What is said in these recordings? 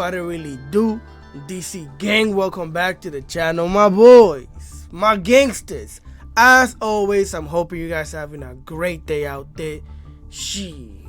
what it really do. DC gang, welcome back to the channel, my boys, my gangsters. As always, I'm hoping you guys are having a great day out there.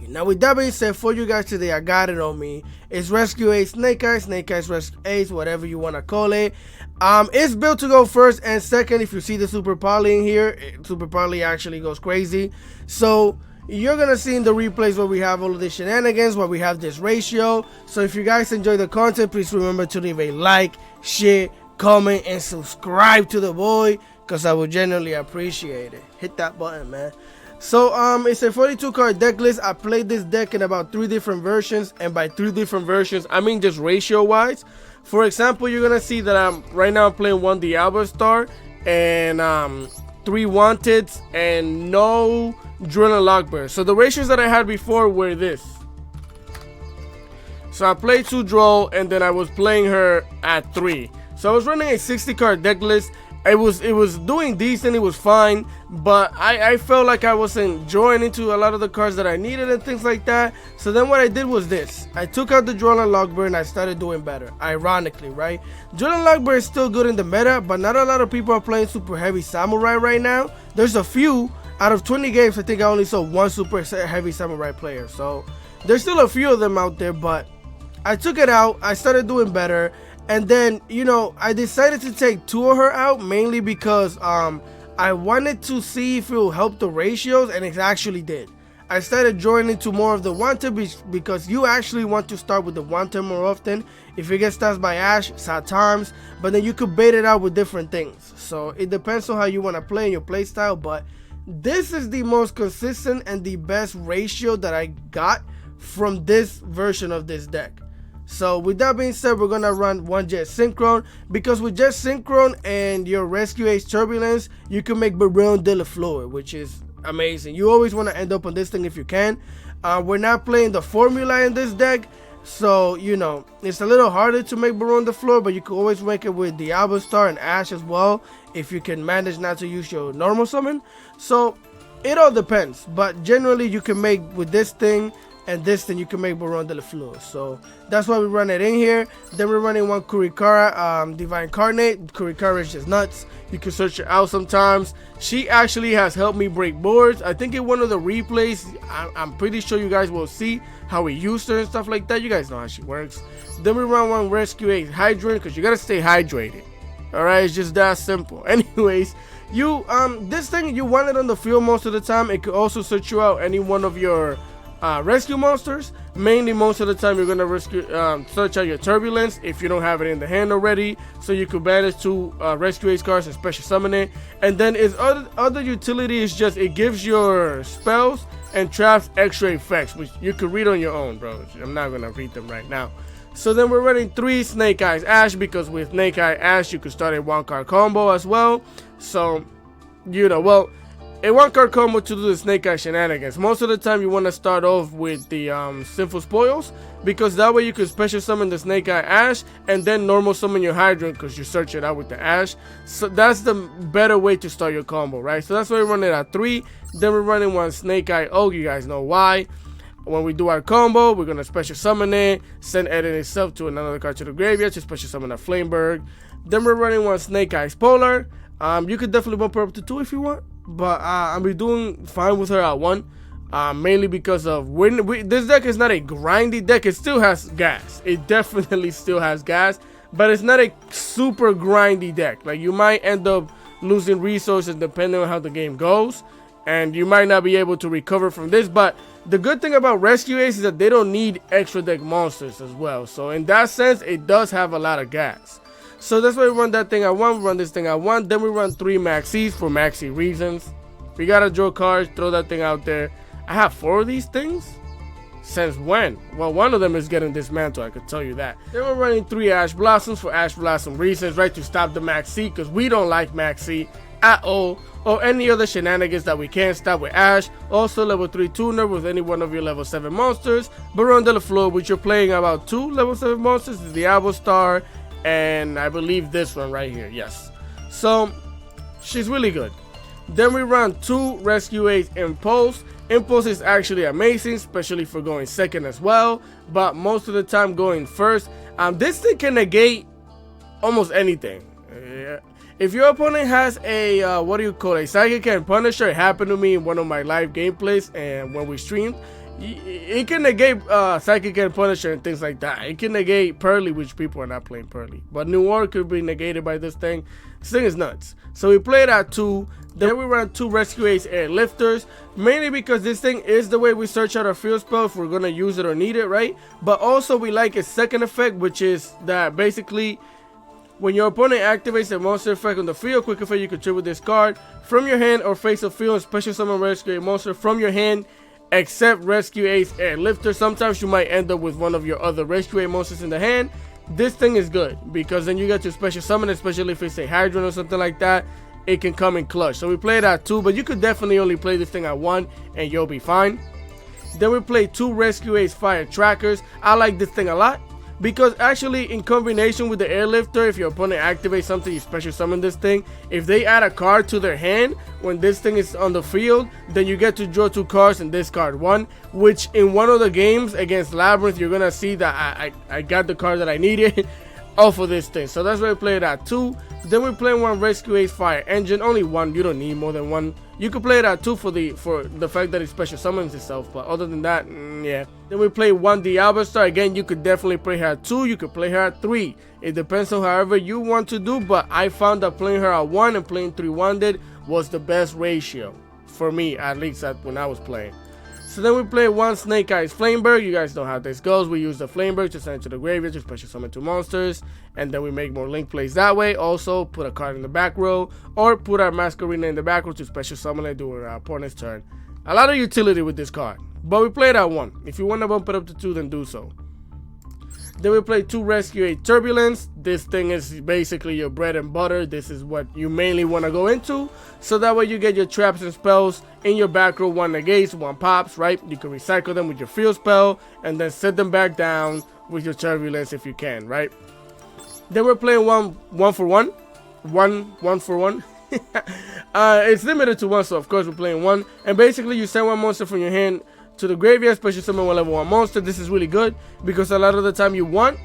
Now with that being said, for you guys today, I got it on me. It's Rescue Ace, Snake Eyes, Rescue Ace, whatever you want to call it. It's built to go first and second. If you see the Super Poly in here, Super Poly actually goes crazy. So you're gonna see in the replays where we have all of the shenanigans, where we have this ratio. So if you guys enjoy the content, please remember to leave a like, share, comment, and subscribe to the boy, because I would genuinely appreciate it. Hit that button, man. So it's a 42 card deck list. I played this deck in about 3 different versions, and by 3 different versions I mean just ratio wise. For example, you're gonna see that right now I'm playing 1 Diablo Star and 3 Wanteds and no Duel and Lockbird. So the ratios that I had before were this. So I played 2 Duel and then I was playing her at 3. So I was running a 60 card deck list. It was doing decent, it was fine, but I felt like I wasn't drawing into a lot of the cards that I needed and things like that. So then what I did was this. I took out the Duel and Lockbird and I started doing better, ironically, right? Duel and Lockbird is still good in the meta, but not a lot of people are playing super heavy samurai right now. There's a few. Out of 20 games, I think I only saw 1 super heavy samurai player. So there's still a few of them out there, but I took it out, I started doing better. And then, you know, I decided to take 2 of her out, mainly because I wanted to see if it will help the ratios, and it actually did. I started drawing into more of the Wanted because you actually want to start with the Wanted more often. If you get stats by Ash, sad times, but then you could bait it out with different things. So it depends on how you want to play in your play style, but this is the most consistent and the best ratio that I got from this version of this deck. So with that being said, we're gonna run 1 Jet Synchron, because with Jet Synchron and your Rescue Ace Turbulence, you can make Baron de la Fleur, which is amazing. You always want to end up on this thing if you can. We're not playing the formula in this deck, so you know it's a little harder to make Baron de la Fleur, but you can always make it with Diablo Star and Ash as well, if you can manage not to use your normal summon. So it all depends, but generally you can make with this thing and this thing, you can make Baron de la Fleur. So that's why we run it in here. Then we're running 1 Kurikara Divine Incarnate. Kurikara is just nuts. You can search her out sometimes. She actually has helped me break boards. I think in one of the replays, I'm pretty sure you guys will see how we used her and stuff like that. You guys know how she works. Then we run 1 Rescue Ace Hydrant, because you gotta stay hydrated. Alright, it's just that simple. Anyways, you this thing, you want it on the field most of the time. It could also search you out any one of your rescue monsters. Mainly most of the time you're gonna search out your Turbulence if you don't have it in the hand already, so you could banish 2 Rescue Ace cards and special summon it. And then its other utility is just it gives your spells and traps extra effects, which you could read on your own, bro. I'm not gonna read them right now. So then we're running 3 Snake Eyes Ash, because with Snake Eye Ash you could start a 1 card combo as well. So you know, well, a 1 card combo to do the Snake Eye shenanigans. Most of the time you want to start off with the Sinful Spoils, because that way you can special summon the Snake Eye Ash and then normal summon your Hydrant, because you search it out with the Ash. So that's the better way to start your combo, right? So that's why we run it at 3. Then we're running 1 Snake Eye Oak. You guys know why. When we do our combo, we're going to special summon it, send Eden itself to another card to the graveyard to special summon a Flameberg. Then we're running 1 Snake Eyes Polar. You could definitely bump her up to 2 if you want, but I'll be doing fine with her at 1, mainly because of this deck is not a grindy deck. It still has gas. It definitely still has gas, but it's not a super grindy deck. Like, you might end up losing resources depending on how the game goes, and you might not be able to recover from this. But the good thing about Rescue Ace is that they don't need extra deck monsters as well. So in that sense, it does have a lot of gas. So that's why we run that thing at 1, we run this thing at 1, then we run 3 Maxis for Maxi reasons. We gotta draw cards, throw that thing out there. I have 4 of these things? Since when? Well, one of them is getting dismantled, I could tell you that. Then we're running 3 Ash Blossoms for Ash Blossom reasons, right? To stop the Maxi, because we don't like Maxi at all, or any other shenanigans that we can't stop with Ash. Also level 3 tuner with any one of your level 7 monsters. Baron de la Fleur, which you're playing about 2 level 7 monsters, is Diablo Star, and I believe this one right here, yes. So she's really good. Then we run 2 Rescue Ace Impulse. Impulse is actually amazing, especially for going second as well, but most of the time going first. This thing can negate almost anything. If your opponent has a what do you call it, a Psychic and Punisher, it happened to me in one of my live gameplays, and when we streamed, it can negate Psychic and Punisher and things like that. It can negate Pearly, which people are not playing Pearly, but New Order could be negated by this thing. This thing is nuts. So we played at 2. Then we ran 2 Rescue Ace Airlifters, mainly because this thing is the way we search out our field spell if we're gonna use it or need it, right? But also we like its second effect, which is that basically when your opponent activates a monster effect on the field, quick effect, you contribute this card from your hand or face of field and special summon rescue a monster from your hand, except Rescue Ace Airlifter. Sometimes you might end up with one of your other Rescue Ace monsters in the hand. This thing is good because then you get to special summon, especially if it's a Hydron or something like that. It can come in clutch. So we played at 2, but you could definitely only play this thing at 1 and you'll be fine. Then we played 2 Rescue Ace Fire Trackers. I like this thing a lot because actually in combination with the Airlifter, if your opponent activates something, you special summon this thing. If they add a card to their hand when this thing is on the field, then you get to draw 2 cards and discard 1, which in one of the games against Labyrinth, you're gonna see that I got the card that I needed off of this thing. So that's why we played at 2. Then we play 1 Rescue Ace Fire Engine, only 1. You don't need more than 1. You could play it at 2 for the fact that it special summons itself, but other than that, yeah. Then we play 1 Diablo Star. Again, you could definitely play her at 2. You could play her at 3. It depends on however you want to do, but I found that playing her at 1 and playing 3 1-did was the best ratio for me, at least when I was playing. So then we play 1 Snake Eyes Flameberg. You guys know how this goes. We use the Flameberg to send it to the graveyard to special summon 2 monsters, and then we make more link plays that way. Also, put a card in the back row, or put our Masquerena in the back row to special summon it during our opponent's turn. A lot of utility with this card, but we played at 1. If you want to bump it up to 2, then do so. Then we play 2 Rescue Ace Turbulence. This thing is basically your bread and butter. This is what you mainly want to go into. So that way you get your traps and spells in your back row. 1 negates, 1 pops, right? You can recycle them with your field spell and then set them back down with your Turbulence if you can, right? Then we're playing 1 for 1. 1 for 1. It's limited to 1, so of course we're playing 1. And basically you send 1 monster from your hand to the graveyard, special summon 1 level 1 monster. This is really good because a lot of the time you want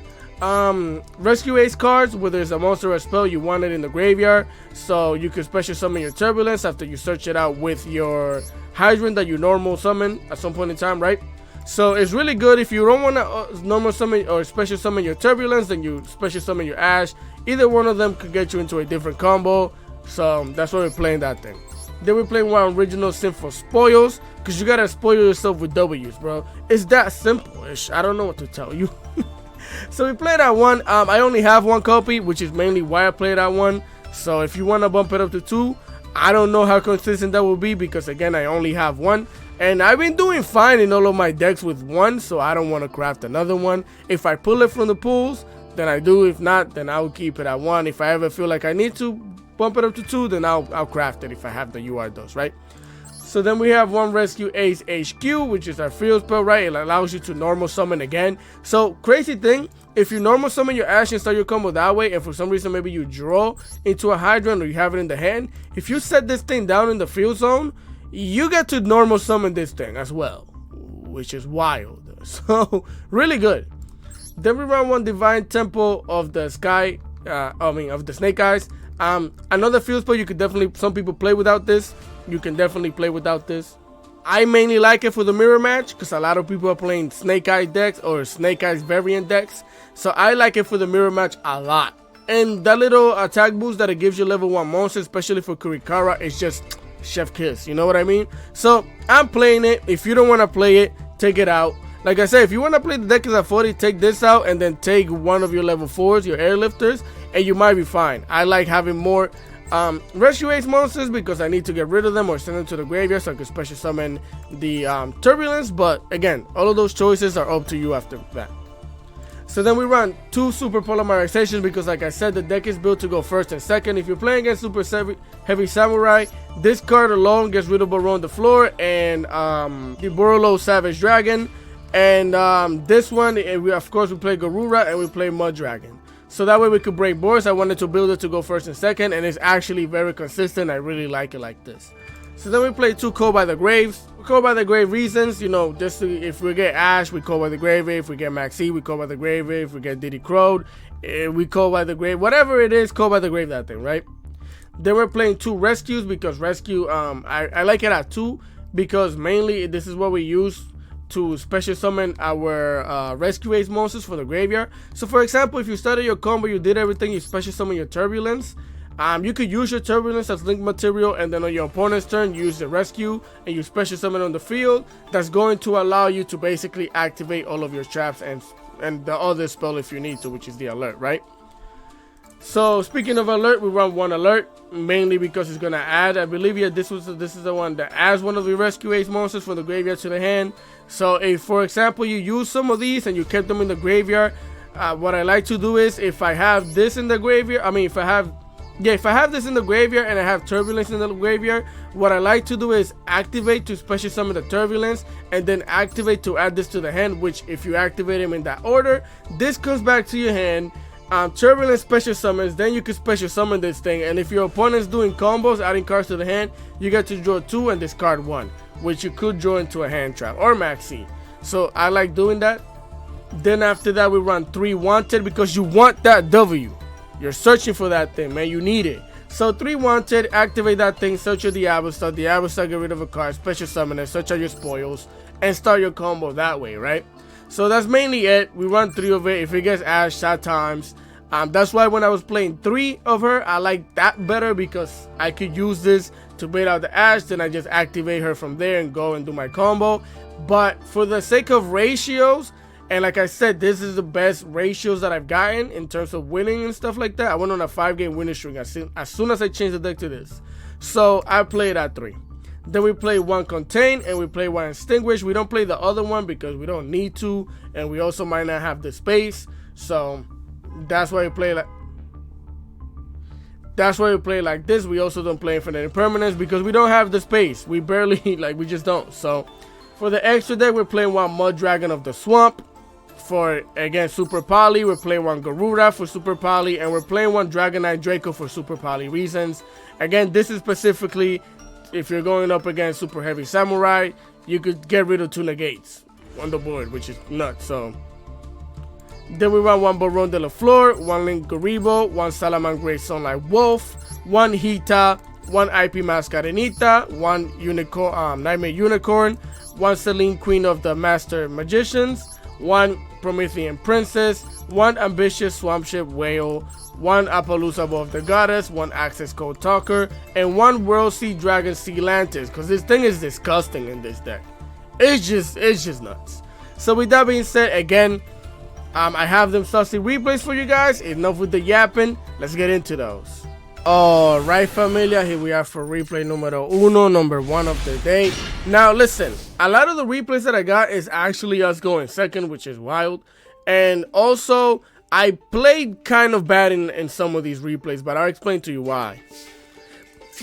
Rescue Ace cards, whether it's a monster or a spell, you want it in the graveyard, so you can special summon your Turbulence after you search it out with your Hydrant that you normal summon at some point in time, right? So it's really good. If you don't want to normal summon or special summon your Turbulence, then you special summon your Ash. Either one of them could get you into a different combo, so that's why we're playing that thing. Then we play 1 Original Sin for Spoils, because you gotta spoil yourself with W's, bro. It's that simple-ish. I don't know what to tell you. So we played at 1. I only have 1 copy, which is mainly why I played at 1. So if you want to bump it up to 2, I don't know how consistent that will be, because again, I only have 1. And I've been doing fine in all of my decks with 1, so I don't want to craft another one. If I pull it from the pools, then I do. If not, then I will keep it at 1. If I ever feel like I need to bump it up to 2, then I'll craft it if I have the UR dose, right? So then we have 1 Rescue Ace HQ, which is our field spell, right? It allows you to normal summon again. So crazy thing, if you normal summon your Ash and start your combo that way, and for some reason maybe you draw into a Hydrant or you have it in the hand, if you set this thing down in the field zone, you get to normal summon this thing as well, which is wild. So really good. Then we run 1 Divine Temple of the Sky, of the Snake Eyes. Another field spell you could definitely, some people play without this. You can definitely play without this. I mainly like it for the mirror match because a lot of people are playing Snake Eyes decks or Snake Eyes variant decks. So I like it for the mirror match a lot. And that little attack boost that it gives you level 1 monster, especially for Kurikara, is just chef kiss. You know what I mean? So I'm playing it. If you don't want to play it, take it out. Like I said, if you want to play the deck as a 40, take this out and then take one of your level 4s, your airlifters, and you might be fine. I like having more Rescue Ace monsters because I need to get rid of them or send them to the graveyard so I can special summon the Turbulence. But again, all of those choices are up to you after that. So then we run 2 Super Polymerizations because, like I said, the deck is built to go first and second. If you're playing against Super Heavy Samurai, this card alone gets rid of Baron the Floor and the Borolo Savage Dragon. And this one, of course, we play Garura and we play Mud Dragon. So that way we could break boards. I wanted to build it to go first and second, and it's actually very consistent. I really like it like this. So then we play 2 Call by the Graves. Call by the Grave reasons, you know, just to, if we get Ash, we Call by the Grave. If we get Maxi, we Call by the Grave. If we get Diddy Crowed, we Call by the Grave. Whatever it is, Call by the Grave that thing, right? Then we're playing 2 Rescues because Rescue, I like it at 2 because mainly this is what we use to special summon our Rescue Ace monsters for the graveyard. So for example, if you started your combo, you did everything, you special summon your Turbulence. You could use your Turbulence as link material, and then on your opponent's turn, you use the Rescue and you special summon on the field. That's going to allow you to basically activate all of your traps and the other spell if you need to, which is the Alert, right? So speaking of Alert, we run 1 Alert mainly because it's gonna add. I believe this is the one that adds one of the Rescue Ace monsters from the graveyard to the hand. So if, for example, you use some of these and you kept them in the graveyard, what I like to do is if I have this in the graveyard, if I have this in the graveyard and I have Turbulence in the graveyard, what I like to do is activate to special summon the Turbulence and then activate to add this to the hand, which if you activate them in that order, this comes back to your hand. Turbulence special summons, then you can special summon this thing, and if your opponent's doing combos, adding cards to the hand, you get to draw 2 and discard 1, which you could draw into a hand trap or maxi. So I like doing that. Then after that, we run 3 Wanted because you want that W. You're searching for that thing, man. You need it. So 3 Wanted, activate that thing, search your Diablo Star, get rid of a card, special summon it, search out your spoils, and start your combo that way, right? So that's mainly it. We run 3 of it. If it gets Ash, at times. That's why when I was playing 3 of her, I like that better because I could use this to bait out the Ash. Then I just activate her from there and go and do my combo. But for the sake of ratios, and like I said, this is the best ratios that I've gotten in terms of winning and stuff like that. I went on a 5-game winning streak as soon as I changed the deck to this. So I played at 3. Then we play 1 Contain and we play 1 Extinguish. We don't play the other one because we don't need to, and we also might not have the space. So that's why we play like this. We also don't play Infinite Impermanence because we don't have the space. We barely we just don't. So for the extra deck, we're playing 1 Mud Dragon of the Swamp. For again Super Poly, we're playing 1 Garuda for Super Poly, and we're playing 1 Dragonite Draco for Super Poly reasons. Again, this is specifically if you're going up against Super Heavy Samurai, you could get rid of 2 negates on the board, which is nuts. So then we run 1 Baron de la Flor, 1 Link Garibo, 1 Salaman Great Sunlight Wolf, 1 Hita, 1 IP Mascarenita, 1 Unicorn, Nightmare Unicorn, 1 Celine Queen of the Master Magicians, 1 Promethean Princess, 1 Ambitious Swampship Whale, 1 Appaloosa Above the Goddess, 1 Access Code Talker, and 1 World Sea Dragon Sea Lanterns, because this thing is disgusting in this deck. It's just nuts. So with that being said, again, I have them saucy replays for you guys. Enough with the yapping. Let's get into those. Alright, familia, here we are for replay number 1 of the day. Now listen, a lot of the replays that I got is actually us going second, which is wild. And also, I played kind of bad in some of these replays, but I'll explain to you why.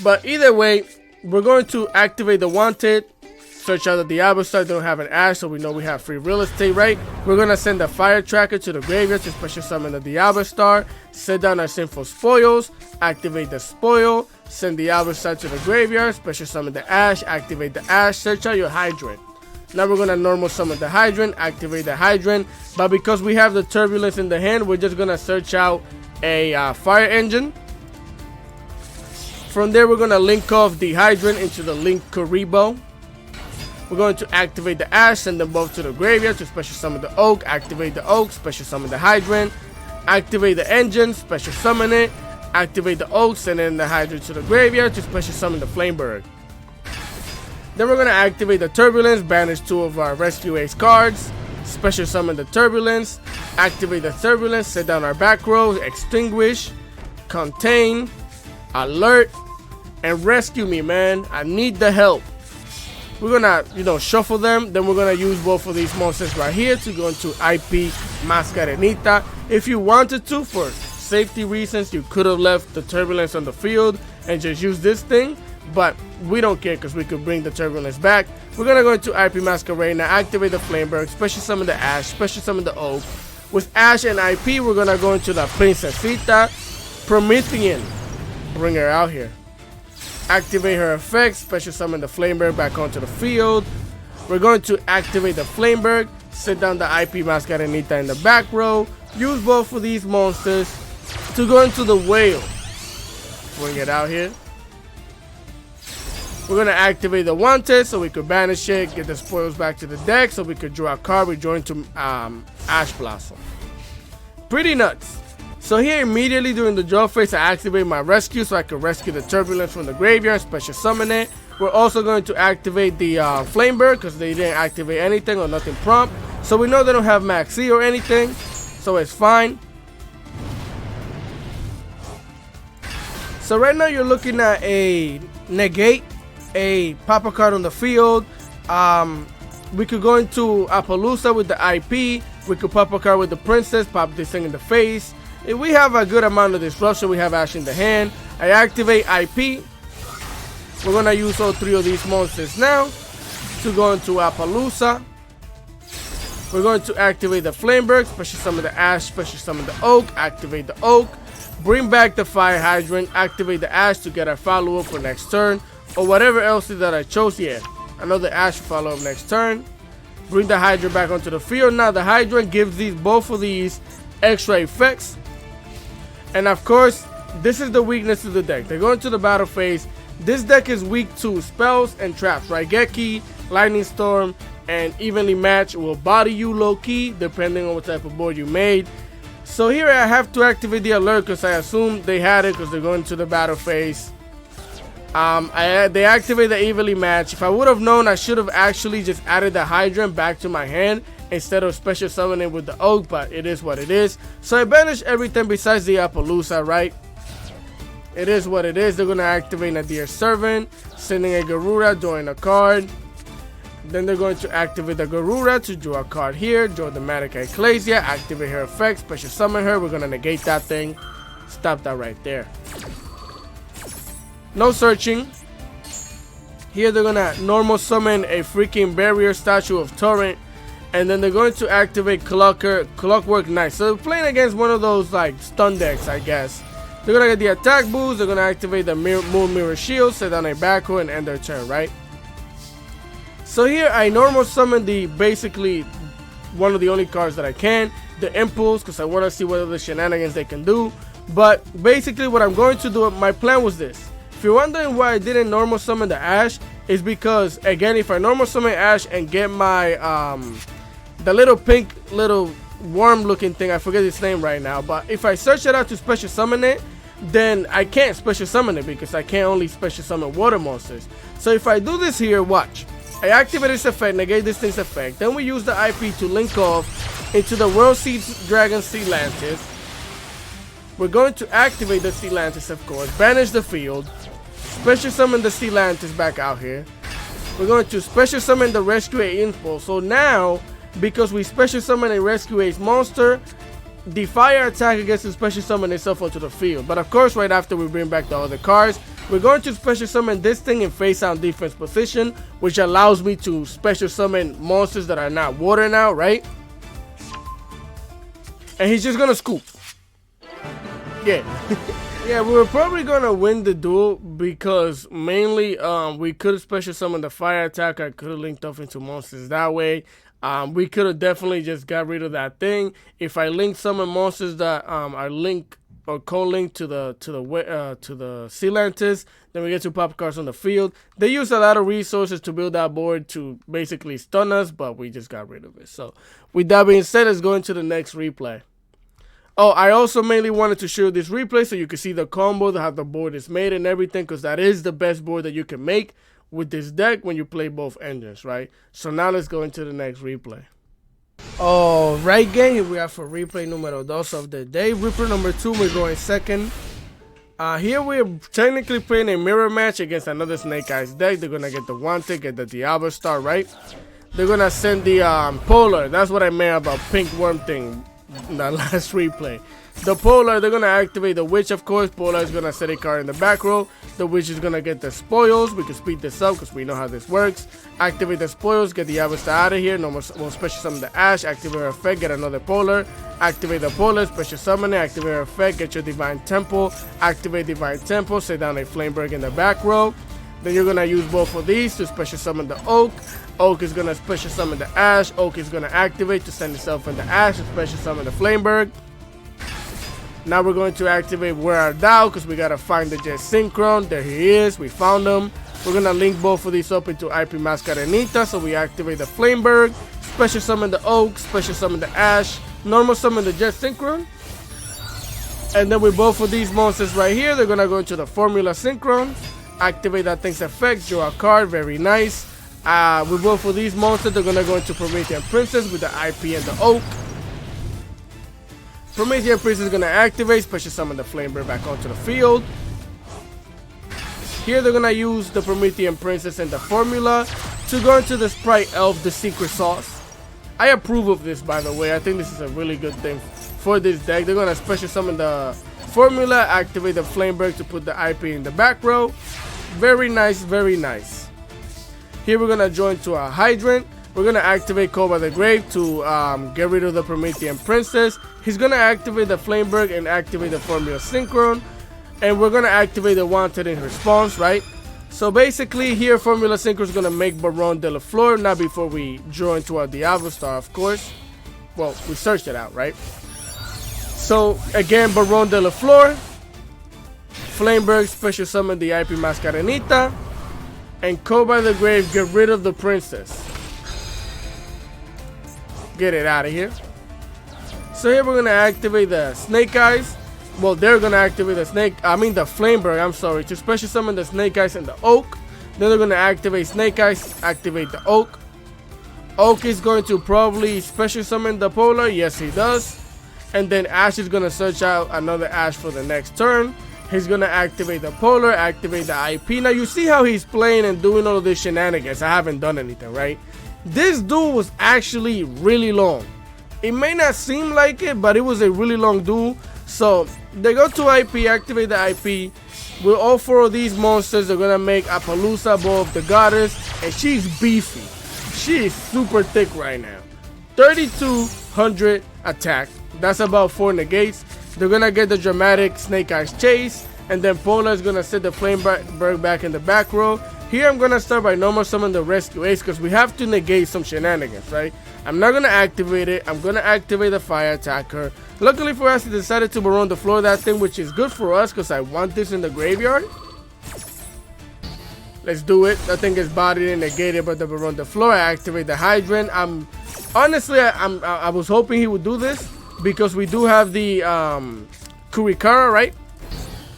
But either way, we're going to activate the Wanted, search out the Diablo Star. They don't have an Ash, so we know we have free real estate, right? We're going to send the Fire Tracker to the graveyard to special summon the Diablo Star, set down our Sinful Spoils, activate the Spoil, send the Diablo Star to the graveyard, special summon the Ash, activate the Ash, search out your Hydrant. Now we're going to normal summon the Hydrant, activate the Hydrant, but because we have the Turbulence in the hand, we're just going to search out a Fire Engine. From there, we're going to link off the Hydrant into the Link Karibo. We're going to activate the Ash, send them both to the graveyard to special summon the Oak, activate the Oak, special summon the Hydrant, activate the Engine, special summon it, activate the Oak, send in the Hydrant to the graveyard to special summon the Flamebird. Then we're going to activate the Turbulence, banish 2 of our Rescue Ace cards, special summon the Turbulence, activate the Turbulence, set down our back row, Extinguish, Contain, Alert, and Rescue me, man. I need the help. We're gonna, shuffle them. Then we're gonna use both of these monsters right here to go into IP Mascarenita. If you wanted to, for safety reasons, you could have left the Turbulence on the field and just use this thing. But we don't care because we could bring the Turbulence back. We're gonna go into IP Masquerade, activate the Flamebird, special summon the Ash, special summon the Oak. With Ash and IP, we're gonna go into the Princesita Promethean. Bring her out here. activate her effects, special summon the Flameberg back onto the field. We're going to activate the Flameberg, sit down the IP Mascarenita in the back row, use both of these monsters to go into the whale. Bring it out here. We're going to activate the Wanted so we could banish it, get the spoils back to the deck so we could draw a card. We draw into Ash Blossom. Pretty nuts. So here immediately during the draw phase, I activate my rescue so I can rescue the Turbulence from the graveyard, special summon it. We're also going to activate the Flameberg because they didn't activate anything or nothing prompt. So we know they don't have Max E or anything, so it's fine. So right now you're looking at a negate, a pop a card on the field. We could go into Appaloosa with the IP. We could pop a card with the Princess, pop this thing in the face. If we have a good amount of disruption, we have Ash in the hand. I activate IP. We're going to use all three of these monsters now to go into Appaloosa. We're going to activate the Flameberg, special summon the Ash, special summon the Oak, activate the Oak. Bring back the Fire Hydrant, activate the Ash to get our follow-up for next turn. Or whatever else that I chose here. Another Ash follow-up next turn. Bring the Hydra back onto the field. Now the Hydra gives both of these extra effects. And of course, this is the weakness of the deck. They go into the battle phase. This deck is weak to spells and traps. Raigeki, Lightning Storm, and Evenly Match will body you low-key depending on what type of board you made. So here I have to activate the alert because I assume they had it because they're going to the battle phase. They activate the Evenly Match. If I would have known, I should have actually just added the Hydrant back to my hand instead of special summoning with the Oak, but it is what it is. So I banished everything besides the Appaloosa, right? It is what it is. They're going to activate Nadir's Servant, sending a Garuda, drawing a card. Then they're going to activate the Garuda to draw a card here, draw the Matic Ecclesia, activate her effect, special summon her. We're going to negate that thing. Stop that right there. No searching. Here they're going to normal summon a freaking barrier statue of Torrent. And then they're going to activate Clockwork Knight. So they're playing against one of those like stun decks, I guess. They're going to get the attack boost. They're going to activate the Moon Mirror Shield, set down a back row and end their turn, right? So here I normal summon the basically one of the only cards that I can. The Impulse, because I want to see what other shenanigans they can do. But basically what I'm going to do, my plan was this. If you're wondering why I didn't normal summon the Ash, is because again, if I normal summon Ash and get my the little pink little worm looking thing, I forget its name right now, but if I search it out to special summon it, then I can't special summon it because I can't only special summon water monsters. So if I do this here, watch. I activate this effect, negate this thing's effect, then we use the IP to link off into the World Sea Dragon Sealantis. We're going to activate the Sealantis, of course, banish the field, special summon the Sealantis back out here. We're going to special summon the Rescue A Impulse. So now, because we special summon a Rescue Ace monster, the fire attack against the special summon itself onto the field. But of course, right after we bring back the other cards, we're going to special summon this thing in face down defense position, which allows me to special summon monsters that are not water now, right? And he's just gonna scoop. Yeah. Yeah, we were probably gonna win the duel because mainly we could have special summoned the fire attack. I could have linked off into monsters that way. We could have definitely just got rid of that thing. If I link summon monsters that are linked or co-linked to the Sealantis, then we get to pop cards on the field. They use a lot of resources to build that board to basically stun us, but we just got rid of it. So with that being said, let's go into the next replay. Oh, I also mainly wanted to show this replay so you can see the combo, how the board is made and everything, because that is the best board that you can make with this deck when you play both engines, right? So now let's go into the next replay. All right, gang, here we are for replay numero 2 of the day. Replay number 2, we're going second. Here we're technically playing a mirror match against another Snake Eyes deck. They're gonna get the Wanted, get the Diablo Star, right? They're gonna send the Polar. That's what I meant about pink worm thing. in that last replay. The Polar, they're gonna activate the Witch, of course. Polar is gonna set a card in the back row. The Witch is gonna get the spoils. We can speed this up because we know how this works. Activate the spoils, get the Avista out of here. Normal, we'll special summon the Ash, activate her effect, get another Polar. Activate the Polar, special summon it, activate her effect, get your Divine Temple. Activate Divine Temple, set down a Flameberg in the back row. Then you're gonna use both of these to special summon the Oak. Oak is gonna special summon the Ash. Oak is gonna activate to send itself in the Ash and special summon the Flameberg. Now we're going to activate Where Art Thou because we gotta find the Jet Synchron. There he is. We found him. We're gonna link both of these up into IP Mascarenita. So we activate the Flameberg, special summon the Oak, special summon the Ash, normal summon the Jet Synchron. And then with both of these monsters right here, they're gonna go into the Formula Synchron. Activate that thing's effect, draw a card, very nice. With both of these monsters, they're gonna go into Promethean Princess with the IP and the Oak. Promethean Princess is gonna activate, special summon the Flameberg back onto the field. Here they're gonna use the Promethean Princess and the formula to go into the Sprite Elf, the Secret Sauce. I approve of this, by the way. I think this is a really good thing for this deck. They're gonna special summon the formula, activate the Flameberg to put the IP in the back row. Very nice, very nice. Here we're gonna join to a Hydrant. We're gonna activate Call by the Grave to get rid of the Promethean Princess. He's gonna activate the Flameberg and activate the Formula Synchron. And we're gonna activate the Wanted in response, right? So basically here Formula Synchron is gonna make Baron de la Flor, not before we join to our Diablo Star, of course. Well, we searched it out, right? So again, Baron de la Flor, Flameberg special summon the IP Mascarenita, and Call by the Grave, get rid of the princess. Get it out of here. So here we're gonna activate the Snake Eyes. Well, they're gonna activate the Flameberg, I'm sorry, to special summon the Snake Eyes and the Oak. Then they're gonna activate Snake Eyes, activate the Oak. Oak is going to probably special summon the Polar, yes he does. And then Ash is gonna search out another Ash for the next turn. He's gonna activate the Polar, activate the IP. Now you see how he's playing and doing all of this shenanigans. I haven't done anything, right? This duel was actually really long. It may not seem like it, but it was a really long duel. So they go to IP, activate the IP. With all four of these monsters, they're gonna make Appaloosa, Bow of the Goddess, and she's beefy. She is super thick right now. 3200 attack. That's about 4 negates. They're gonna get the dramatic Snake Eyes Chase, and then Polar is gonna set the Flameberg back in the back row. Here I'm gonna start by normal summon the Rescue Ace because we have to negate some shenanigans, right? I'm not gonna activate it. I'm gonna activate the Fire Attacker. Luckily for us, he decided to Baron the Floor that thing, which is good for us because I want this in the graveyard. Let's do it. That thing is bodied and negated, but the Baron the Floor. I activate the Hydrant. Honestly, I was hoping he would do this because we do have the Kurikara, right?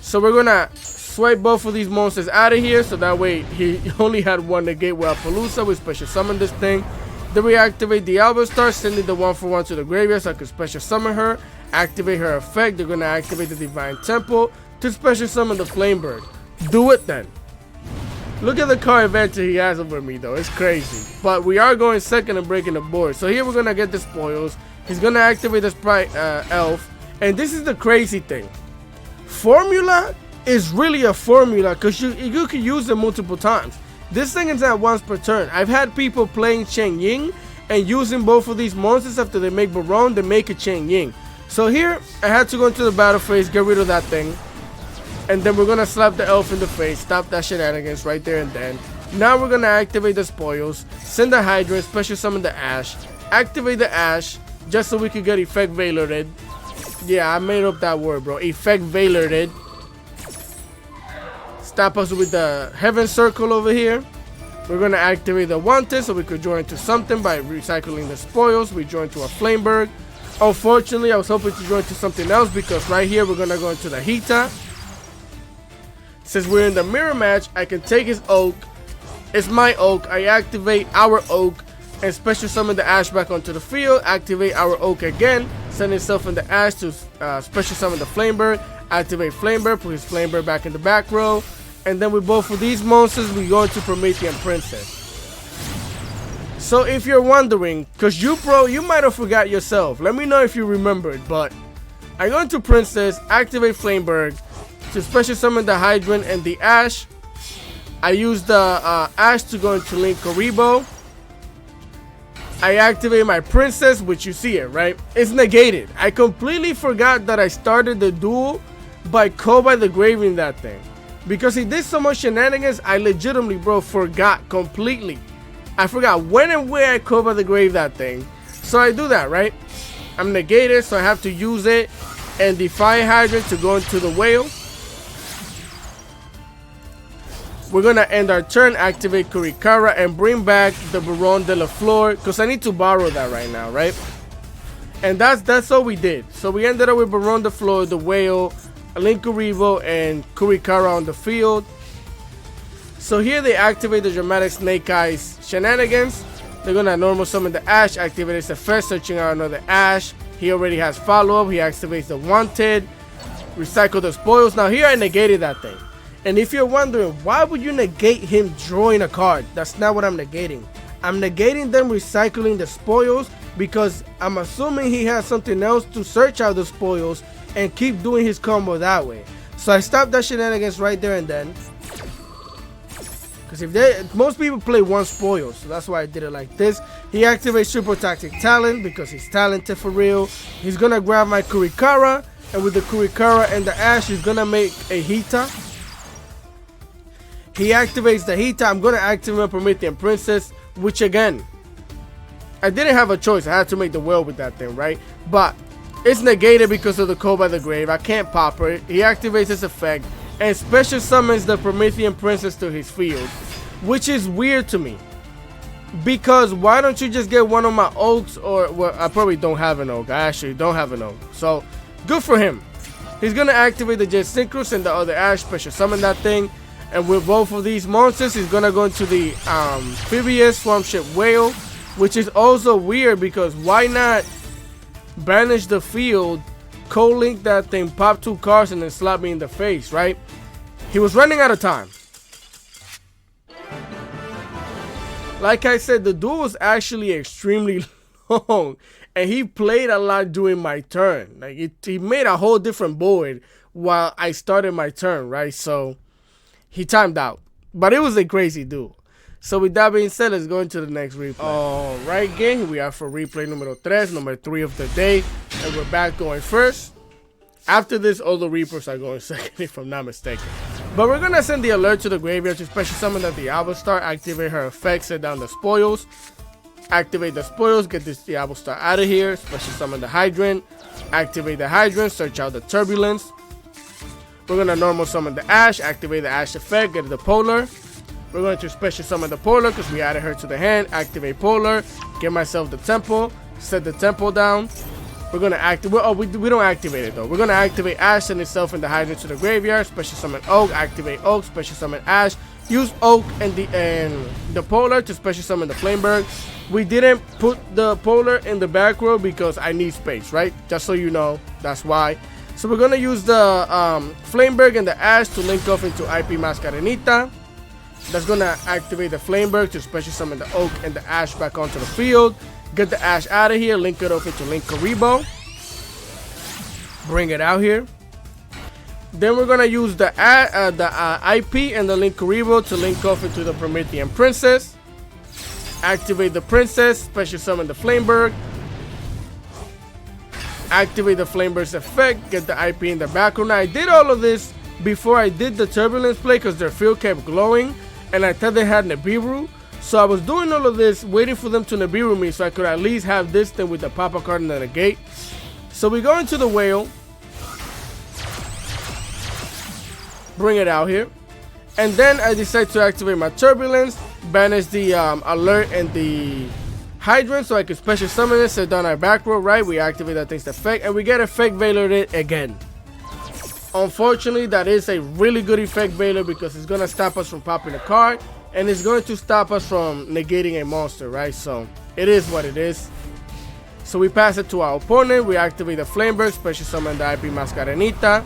So we're gonna swipe both of these monsters out of here, so that way he only had one negate with Appaloosa. We special summon this thing. Then we activate the Alvastar, sending the 1/1 to the graveyard so I can special summon her. Activate her effect. They're gonna activate the Divine Temple to special summon the Flameberg. Do it then. Look at the card advantage he has over me though. It's crazy. But we are going second and breaking the board. So here we're gonna get the spoils. He's gonna activate the Sprite Elf. And this is the crazy thing. Formula is really a formula because you can use it multiple times. This thing is at once per turn. I've had people playing Cheng Ying and using both of these monsters after they make Baron, they make a Cheng Ying. So here I had to go into the battle phase, get rid of that thing, and then we're gonna slap the elf in the face, stop that shenanigans right there and then. Now we're gonna activate the spoils, send the Hydrant, special summon the Ash, activate the Ash just so we could get Effect Veilered. Yeah, I made up that word, bro. Effect Veilered. Stop us with the Heaven Circle over here. We're gonna activate the Wanted so we could join to something by recycling the spoils. We join to a Flameberg. Unfortunately, I was hoping to join to something else because right here we're gonna go into the Hita. Since we're in the mirror match, I can take his Oak. It's my Oak. I activate our Oak and special summon the Ash back onto the field. Activate our Oak again. Send himself in the Ash to special summon the Flameberg. Activate Flameberg. Put his Flameberg back in the back row. And then with both of these monsters, we go into Promethean Princess. So if you're wondering, because you might have forgot yourself. Let me know if you remembered. But I go into Princess, activate Flameberg to special summon the Hydrant and the Ash. I use the Ash to go into Link Karibo. I activate my Princess, which you see it, right? It's negated. I completely forgot that I started the duel by Koba the Graving that thing. Because he did so much shenanigans, I legitimately, bro, forgot completely. I forgot when and where I Koba the Grave that thing. So I do that, right? I'm negated, so I have to use it and the Fire Hydrant to go into the whale. We're gonna end our turn, activate Kurikara, and bring back the Baron de la Flor, because I need to borrow that right now, right? And that's all we did. So we ended up with Baron de la Flor, the whale, Link Karibo, and Kurikara on the field. So here they activate the dramatic Snake Eyes shenanigans. They're gonna normal summon the Ash, activate the first, searching out another Ash. He already has follow-up. He activates the Wanted, recycle the spoils. Now here I negated that thing. And if you're wondering, why would you negate him drawing a card? That's not what I'm negating. I'm negating them recycling the spoils because I'm assuming he has something else to search out the spoils and keep doing his combo that way. So I stopped that shenanigans right there and then. Because most people play one spoil, so that's why I did it like this. He activates Triple Tactic Talent because he's talented for real. He's gonna grab my Kurikara, and with the Kurikara and the Ash, he's gonna make a Hita. He activates the Hita. I'm gonna activate Promethean Princess, which again, I didn't have a choice. I had to make the whale with that thing, right? But it's negated because of the Koba the Grave. I can't pop her. He activates his effect and special summons the Promethean Princess to his field, which is weird to me. Because why don't you just get one of my Oaks, or well, I probably don't have an Oak. I actually don't have an Oak. So good for him. He's gonna activate the Jet Synchros and the other Ash, special summon that thing. And with both of these monsters, he's gonna go into the Amphibious Swampship Whale, which is also weird because why not banish the field, co-link that thing, pop 2 cards, and then slap me in the face, right? He was running out of time. Like I said, the duel was actually extremely long, and he played a lot during my turn. Like he made a whole different board while I started my turn, right? So he timed out, but it was a crazy duel. So with that being said, let's go into the next replay. Alright gang, we are for replay number 3 of the day, and we're back going first. After this, all the Reapers are going second, if I'm not mistaken. But we're gonna send the alert to the graveyard to special summon the Diablo Star, activate her effect, set down the spoils, activate the spoils, get this Diablo Star out of here, special summon the Hydrant, activate the Hydrant, search out the Turbulence. We're going to normal summon the Ash, activate the Ash effect, get the Polar. We're going to special summon the Polar because we added her to the hand, activate Polar, get myself the Temple, set the Temple down. We're going to activate, we don't activate it though. We're going to activate Ash, send itself in the Hydrant to the graveyard, special summon Oak, activate Oak, special summon Ash, use Oak and the Polar to special summon the Flameberg. We didn't put the Polar in the back row because I need space, right? Just so you know, that's why. So we're going to use the Flameberg and the Ash to link off into IP Mascarenita. That's going to activate the Flameberg to special summon the Oak and the Ash back onto the field. Get the Ash out of here, link it off into Link Karibo. Bring it out here. Then we're going to use the IP and the Link Karibo to link off into the Promethean Princess. Activate the Princess, special summon the Flameberg. Activate the Flameberg's effect, get the IP in the background. Now, I did all of this before I did the Turbulence play because their field kept glowing and I thought they had Nibiru. So I was doing all of this, waiting for them to Nibiru me so I could at least have this thing with the Papa card and the negate. So we go into the whale, bring it out here, and then I decide to activate my Turbulence, banish the alert and the Hydrant so I can special summon it, set down our back row, right? We activate that thing's effect and we get effect Veiler it again. Unfortunately, that is a really good effect Veiler because it's going to stop us from popping a card and it's going to stop us from negating a monster, right? So it is what it is. So we pass it to our opponent, we activate the Flameberg, special summon the IP Mascarenita.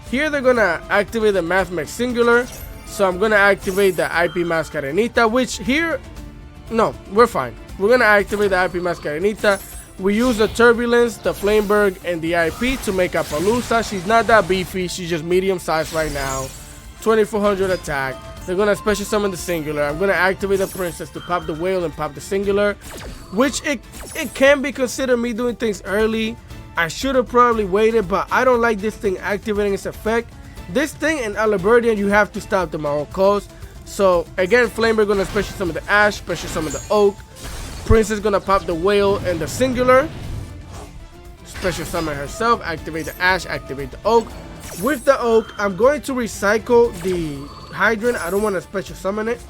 Here they're going to activate the Mathmech Singular. So I'm gonna activate the IP Mascarenita, which here, no, we're fine. We're gonna activate the IP Mascarenita. We use the Turbulence, the Flameberg, and the IP to make a Palooza. She's not that beefy, she's just medium sized right now. 2400 attack. They're gonna special summon the Singular. I'm gonna activate the Princess to pop the Whale and pop the Singular, which it can be considered me doing things early. I should have probably waited, but I don't like this thing activating its effect. This thing and Aliburdian, you have to stop them at all costs. So again, Flamer gonna special summon the Ash, special summon the Oak. Princess gonna pop the Whale and the Singular. Special summon herself, activate the Ash, activate the Oak. With the Oak, I'm going to recycle the Hydrant. I don't want to special summon it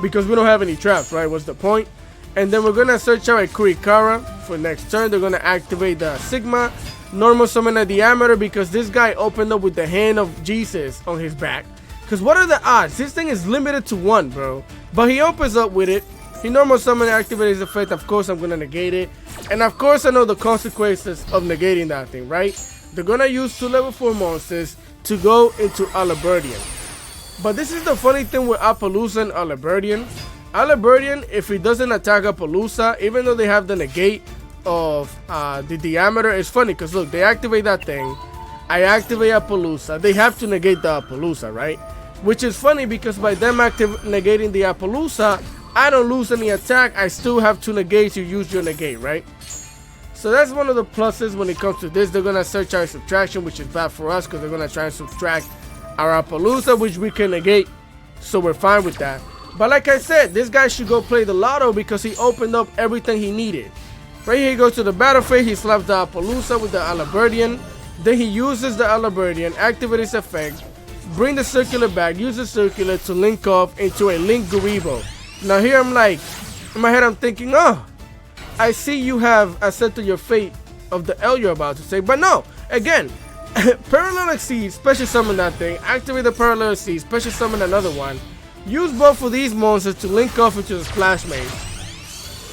because we don't have any traps, right? What's the point? And then we're gonna search out a Kurikara for next turn. They're gonna activate the Sigma, normal summon a Diameter because this guy opened up with the Hand of Jesus on his back. Because what are the odds? This thing is limited to 1, bro. But he opens up with it. He normal summon activates his effect. Of course, I'm gonna negate it. And of course, I know the consequences of negating that thing, right? They're gonna use 2 level 4 monsters to go into Aliburdian. But this is the funny thing with Apollousa and Aliburdian. Aliburdian, if he doesn't attack Apollousa, even though they have the negate of the Diameter, it's funny because look, they activate that thing. I activate Apollousa. They have to negate the Apollousa, right? Which is funny because by them negating the Apollousa, I don't lose any attack. I still have 2 negates. You use your negate, right? So that's one of the pluses when it comes to this. They're gonna search our subtraction, which is bad for us because they're gonna try and subtract our Apollousa, which we can negate. So we're fine with that. But like I said, this guy should go play the Lotto because he opened up everything he needed. Right here he goes to the battlefield, he slaps the Apollousa with the Aliburdian. Then he uses the Aliburdian, activate his effect, bring the Circular back, use the Circular to link off into a Link Garibo. Now here I'm like, in my head I'm thinking, oh, I see you have accepted your fate of the L you're about to say. But no, again, Parallel Exceed, special summon that thing, activate the Parallel Exceed, special summon another one. Use both of these monsters to link off into the Splash Maze.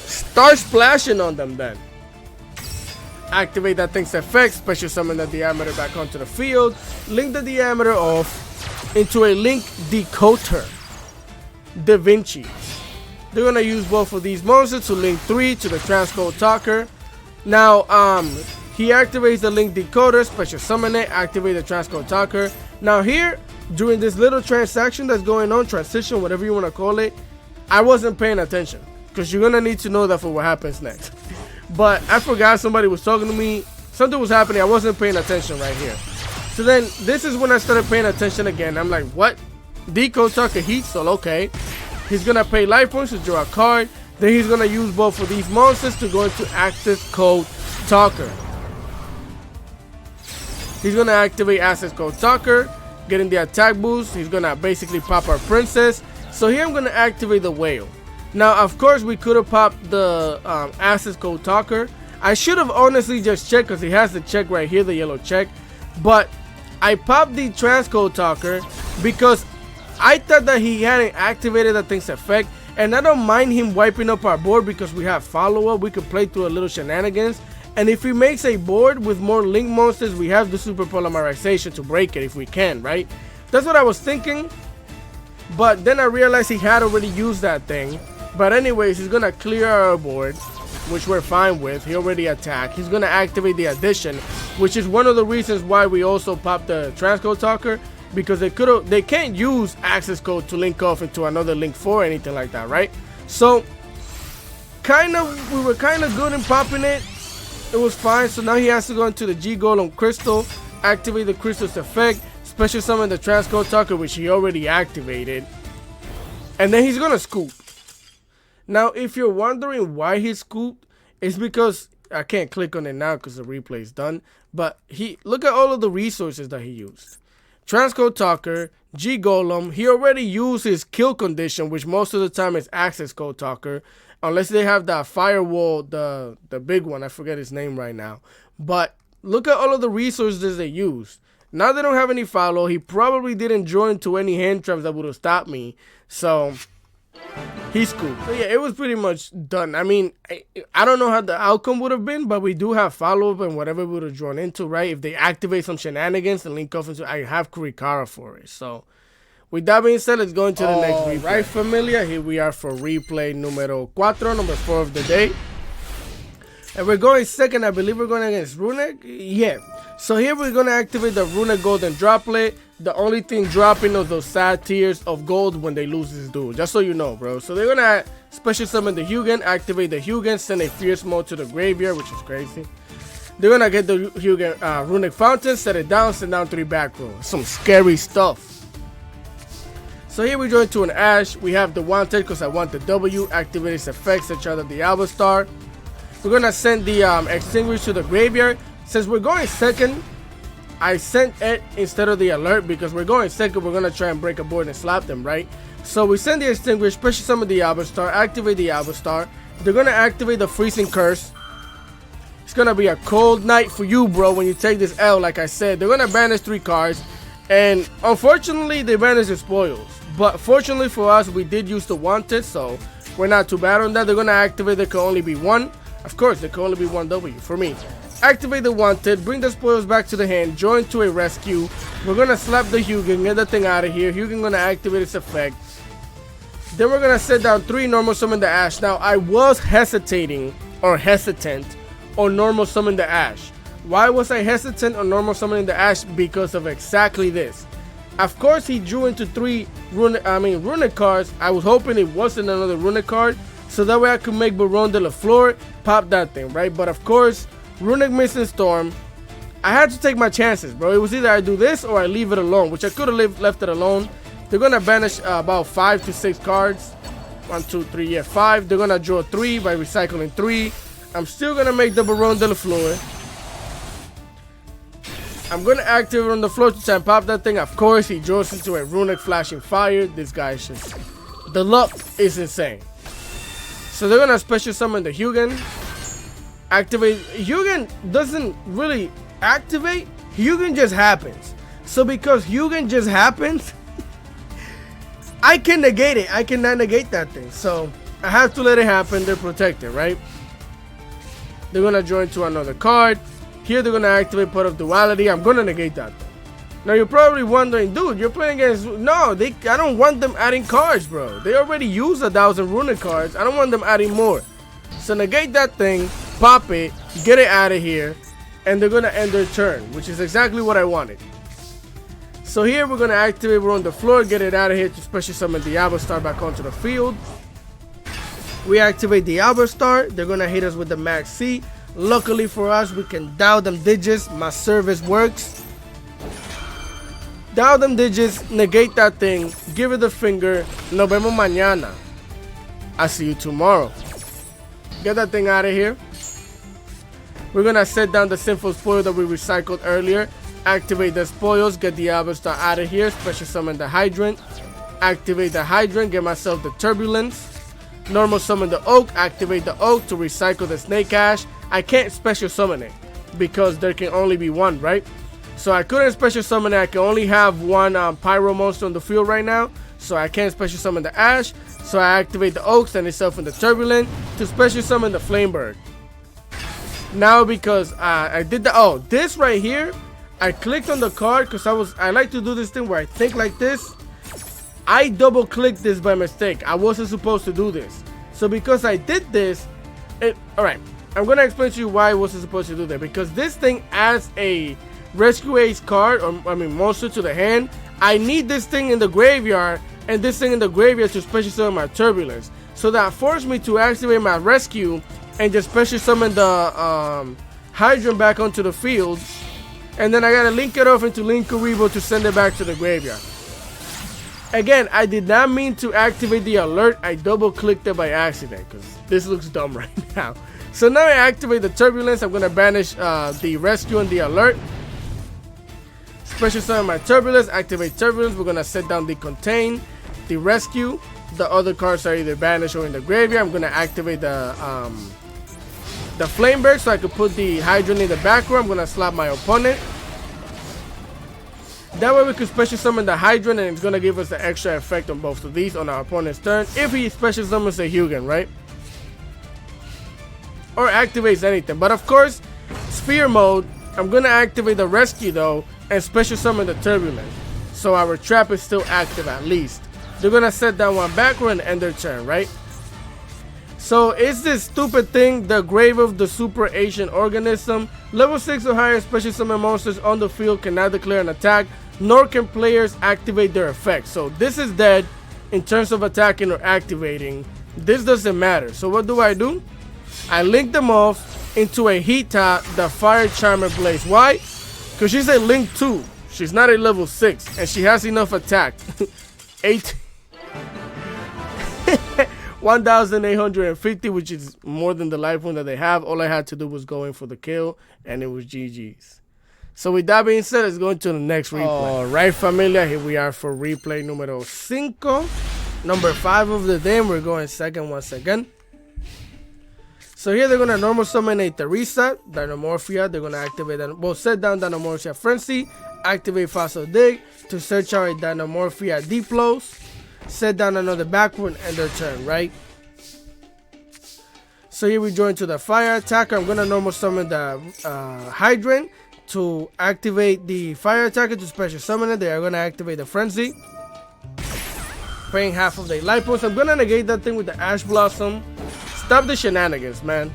Start splashing on them then. Activate that thing's effect, special summon the Diameter back onto the field, link the Diameter off into a Link Decoder. Da Vinci. They're gonna use both of these monsters to link 3 to the Transcode Talker. Now, he activates the Link Decoder, special summon it, activate the Transcode Talker. Now here, during this little transaction that's going on, transition, whatever you want to call it, I wasn't paying attention because you're gonna need to know that for what happens next. But I forgot somebody was talking to me, something was happening, I wasn't paying attention right here. So then this is when I started paying attention again. I'm like, what? Decode Talker Heat Soul, okay. He's gonna pay life points to draw a card. Then he's gonna use both of these monsters to go into Access Code Talker. He's gonna activate Access Code Talker, getting the attack boost. He's gonna basically pop our Princess. So here I'm gonna activate the Whale. Now, of course, we could have popped the Access Code Talker. I should have honestly just checked because he has the check right here, the yellow check. But I popped the Transcode Talker because I thought that he hadn't activated that thing's effect. And I don't mind him wiping up our board because we have follow-up. We can play through a little shenanigans. And if he makes a board with more Link monsters, we have the Super Polymerization to break it if we can, right? That's what I was thinking. But then I realized he had already used that thing. But anyways, he's going to clear our board, which we're fine with. He already attacked. He's going to activate the addition, which is one of the reasons why we also popped the Transcode Talker. Because they can't use access code to link off into another Link 4 or anything like that, right? So, we were kind of good in popping it. It was fine. So now he has to go into the G Golem Crystal, activate the Crystal's effect, special summon the Transcode Talker, which he already activated. And then he's going to scoop. Now, if you're wondering why he scooped, it's because I can't click on it now because the replay is done. But look at all of the resources that he used. Transcode Talker, G Golem, he already used his kill condition, which most of the time is Access Code Talker, unless they have that Firewall, the big one, I forget his name right now. But look at all of the resources they used. Now they don't have any follow. He probably didn't join to any hand traps that would have stopped me. So he's cool. So yeah, it was pretty much done. I mean, I don't know how the outcome would have been, but we do have follow-up and whatever we would have drawn into, right? If they activate some shenanigans and link off into, I have Kurikara for it. So with that being said, let's go into the next replay. Right, familia, here we are for replay numero 4, number 4 of the day. And we're going second, I believe we're going against Runic. Yeah. So here we're going to activate the Runic Golden Droplet. The only thing dropping is those sad tears of gold when they lose this duel. Just so you know, bro. So they're going to special summon the Hugin, activate the Hugin, send a Fierce Mode to the graveyard, which is crazy. They're going to get the Hugin Runic Fountain, set it down, send down 3 back row. Some scary stuff. So here we go into an Ash. We have the Wanted because I want the W. Activate its effects, such as the Alba Star. We're going to send the Extinguish to the graveyard. Since we're going second, I sent it instead of the alert because we're going second. We're going to try and break a board and slap them, right? So we send the Extinguish, special summon the Alba Star, activate the Alba Star. They're going to activate the Freezing Curse. It's going to be a cold night for you, bro, when you take this L, like I said. They're going to banish 3 cards. And unfortunately, they banished the spoils. But fortunately for us, we did use the Wanted, so we're not too bad on that. They're going to activate, there can only be 1. Of course, there can only be 1 W for me. Activate the Wanted, bring the spoils back to the hand, join to a rescue. We're going to slap the Hugin, get the thing out of here. Hugin going to activate its effect. Then we're going to set down 3 normal summon the Ash. Now, I was hesitant on normal summon the Ash. Why was I hesitant on normal summoning the Ash? Because of exactly this. Of course, he drew into 3 runic cards. I was hoping it wasn't another runic card, so that way I could make Baron de la Flor pop that thing, right? But of course, Runic Missing Storm, I had to take my chances, bro. It was either I do this or I leave it alone, which I could have left it alone. They're going to banish about 5 to 6 cards. 1, 2, 3, yeah, 5. They're going to draw 3 by recycling 3. I'm still going to make the Baron de la Flor. I'm going to activate on the floor to try and pop that thing. Of course, he draws into a Runic Flashing Fire. This guy is just... the luck is insane. So they're going to special summon the Hugin. Activate. Hugin doesn't really activate. Hugin just happens. So because Hugin just happens, I can negate it. I cannot negate that thing. So I have to let it happen. They're protected, right? They're going to join to another card. Here they're going to activate Pot of Duality. I'm going to negate that thing. Now you're probably wondering, dude, you're playing against... No, I don't want them adding cards, bro. They already used 1,000 runic cards. I don't want them adding more. So negate that thing, pop it, get it out of here, and they're going to end their turn, which is exactly what I wanted. So here we're going to activate, we're on the floor, get it out of here to special summon the Alba Star back onto the field. We activate the Alba Star. They're going to hit us with the Max C. Luckily for us, we can dial them digits. My service works. Dial them digits, negate that thing, give it the finger. Nos vemos mañana. I'll see you tomorrow. Get that thing out of here. We're going to set down the Sinful Spoil that we recycled earlier. Activate the spoils, get the Alba Star out of here. Special summon the Hydrant. Activate the Hydrant, get myself the Turbulence. Normal summon the Oak, activate the Oak to recycle the Snake Ash. I can't special summon it because there can only be 1, right? So I couldn't special summon it. I can only have 1 Pyro monster on the field right now. So I can't special summon the Ash. So I activate the Oak, send itself in the Turbulent to special summon the Flamebird. Now because I did the... Oh, this right here, I clicked on the card because I like to do this thing where I think like this. I double clicked this by mistake. I wasn't supposed to do this. So because I did this, alright. I'm going to explain to you why I wasn't supposed to do that. Because this thing adds a Rescue Ace card, or monster to the hand. I need this thing in the graveyard and this thing in the graveyard to special summon my Turbulence. So that forced me to activate my rescue and just special summon the Hydrant back onto the field. And then I gotta link it off into Linkuriboh to send it back to the graveyard. Again, I did not mean to activate the alert. I double clicked it by accident because this looks dumb right now. So now I activate the Turbulence. I'm gonna banish the rescue and the alert. Special summon my Turbulence, activate Turbulence. We're gonna set down the Contain, the Rescue. The other cards are either banished or in the graveyard. I'm gonna activate the Flamebird so I can put the Hydrant in the back row. I'm gonna slap my opponent. That way we can special summon the Hydrant and it's gonna give us the extra effect on both of these on our opponent's turn. If he special summons a Hugin, right? Or activates anything. But of course, Sphere mode, I'm gonna activate the Rescue though and special summon the Turbulence. So our trap is still active at least. They're gonna set down one back row and end their turn, right? So it's this stupid thing, the Grave of the Super Asian Organism. Level 6 or higher special summon monsters on the field cannot declare an attack, nor can players activate their effects. So this is dead in terms of attacking or activating. This doesn't matter. So what do? I link them off into a Hita, the Fire Charmer Blaze. Why? Because she's a link 2. She's not a level 6, and she has enough attack. 8 1,850, which is more than the life point that they have. All I had to do was go in for the kill, and it was GG's. So with that being said, let's go into the next replay. Alright, familia, here we are for replay numero 5. Number 5 of the day, and we're going second once again. So here they're going to normal summon a Teresa, Dynamorphia. They're going to activate that. Well, set down Dynamorphia Frenzy, activate Fossil Dig to search out a Dynamorphia Diplos. Set down another backward and their turn, right? So here we join to the fire attacker. I'm gonna normal summon the hydrant to activate the fire attacker to special summon it. They are gonna activate the frenzy, paying half of their life points. I'm gonna negate that thing with the Ash Blossom. Stop the shenanigans, man.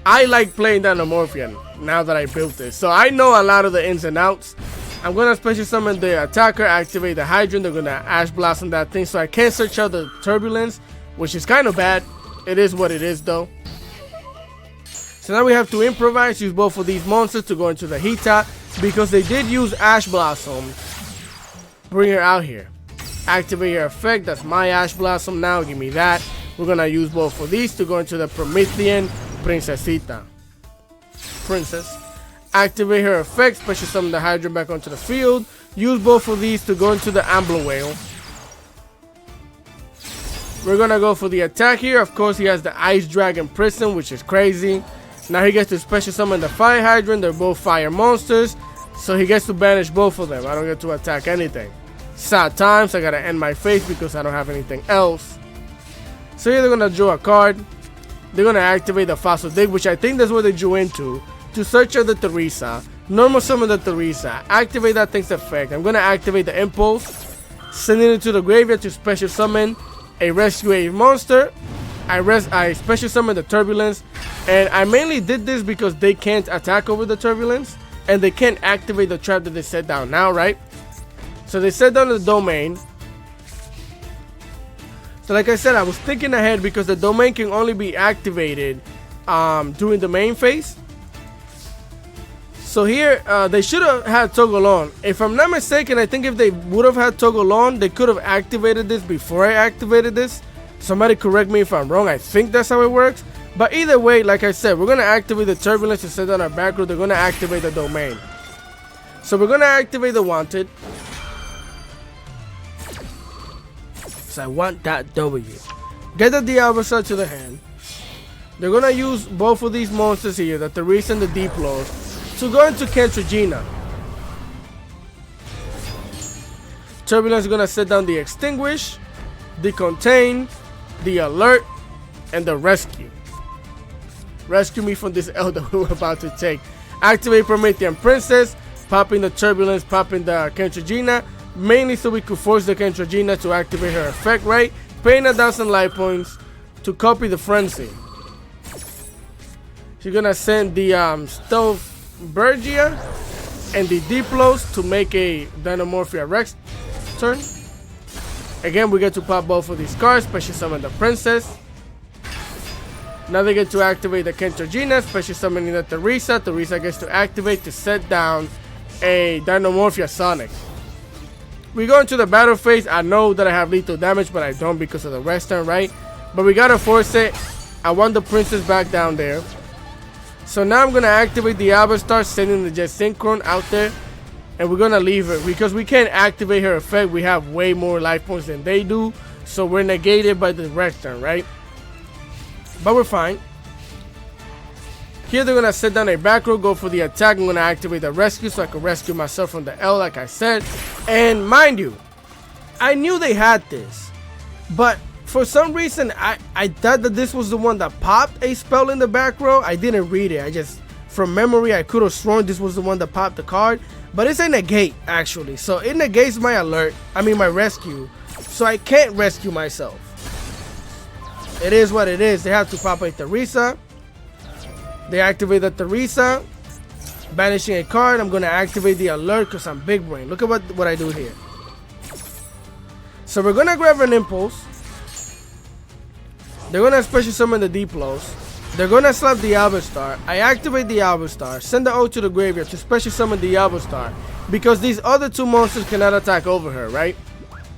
I like playing Dynamorphian now that I built this, so I know a lot of the ins and outs. I'm gonna special summon the attacker, activate the hydrant. They're gonna Ash Blossom that thing, so I can't search out the turbulence, which is kind of bad. It is what it is, though. So now we have to improvise, use both of these monsters to go into the Hita, because they did use Ash Blossom. Bring her out here. Activate her effect. That's my Ash Blossom now. Give me that. We're gonna use both of these to go into the Promethean Princesita. Princess. Activate her effect, special summon the Hydra back onto the field. Use both of these to go into the Amber Whale. We're gonna go for the attack here. Of course, he has the Ice Dragon Prison, which is crazy. Now he gets to special summon the Fire Hydrant. They're both fire monsters, so he gets to banish both of them. I don't get to attack anything. Sad times. I gotta end my phase because I don't have anything else. So here they're gonna draw a card. They're gonna activate the Fossil Dig, which I think that's what they drew into. To search out the Teresa, normal summon the Teresa, activate that thing's effect. I'm gonna activate the Impulse, send it into the graveyard to special summon a Rescue Wave monster. I special summon the Turbulence, and I mainly did this because they can't attack over the Turbulence, and they can't activate the trap that they set down now, right? So they set down the domain. So like I said, I was thinking ahead because the domain can only be activated during the main phase. So here, they should have had Toggle on. If I'm not mistaken, I think if they would have had Toggle on, they could have activated this before I activated this. Somebody correct me if I'm wrong. I think that's how it works. But either way, like I said, we're going to activate the Turbulence to set down our back row. They're going to activate the domain. So we're going to activate the Wanted. So I want that W. Get the Diablosaur to the hand. They're going to use both of these monsters here, the Teresa and the Diplos, to go into Kentragina. Turbulence is going to set down the Extinguish, the Contain, the Alert, and the Rescue. Rescue me from this L that we were about to take. Activate Promethean Princess, popping the Turbulence, popping the Kentragina, mainly so we could force the Kentragina to activate her effect, right? Paying 1,000 life points to copy the Frenzy. She's going to send the Stealth Bergia and the Diplos to make a Dynamorphia Rex turn. Again, we get to pop both of these cards, special summon the Princess. Now they get to activate the Kentragina, special summoning the Teresa. Teresa gets to activate to set down a Dynamorphia Sonic. We go into the battle phase. I know that I have lethal damage, but I don't because of the rest turn, right? But we gotta force it. I want the Princess back down there. So now I'm going to activate the Aberstar, sending the Jet Synchron out there. And we're going to leave her because we can't activate her effect. We have way more life points than they do. So we're negated by the rest turn, right? But we're fine. Here they're going to set down a back row, go for the attack. I'm going to activate the Rescue so I can rescue myself from the L like I said. And mind you, I knew they had this. But for some reason, I thought that this was the one that popped a spell in the back row. I didn't read it. I just from memory, I could have sworn this was the one that popped the card, but it's a negate actually. So it negates my alert, my rescue. So I can't rescue myself. It is what it is. They have to pop a Teresa. They activate the Teresa, banishing a card. I'm gonna activate the alert because I'm big brain. Look at what I do here. So we're gonna grab an impulse. They're gonna special summon the Diplos. They're gonna slap the Star. I activate the Star, send the O to the graveyard to special summon the Star because these other two monsters cannot attack over her, right?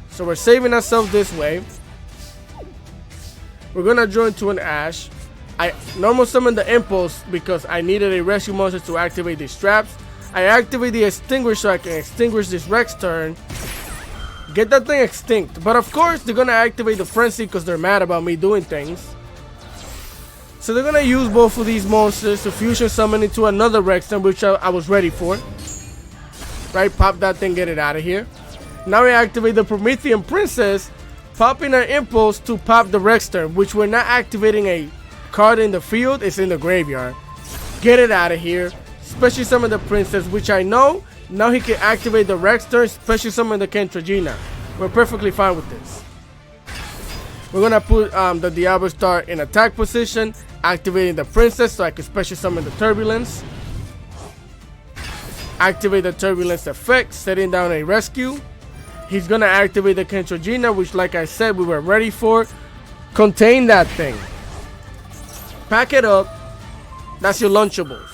So we're saving ourselves this way. We're gonna draw into an Ash. I normal summon the Impulse because I needed a rescue monster to activate these traps. I activate the Extinguish so I can extinguish this Rex turn. Get that thing extinct. But of course, they're gonna activate the Frenzy because they're mad about me doing things. So they're gonna use both of these monsters to fusion summon into another Rex turn, which I was ready for. Right, pop that thing, get it out of here. Now we activate the Promethean Princess, popping our Impulse to pop the Rex turn, which we're not activating a card in the field, it's in the graveyard. Get it out of here. Special summon the Princess, which I know. Now he can activate the Rex turn, special summon the Kentragina. We're perfectly fine with this. We're gonna put the Diablo Star in attack position, activating the Princess so I can special summon the Turbulence. Activate the Turbulence effect, setting down a rescue. He's gonna activate the Kentragina, which like I said we were ready for. Contain that thing. Pack it up. That's your Lunchables.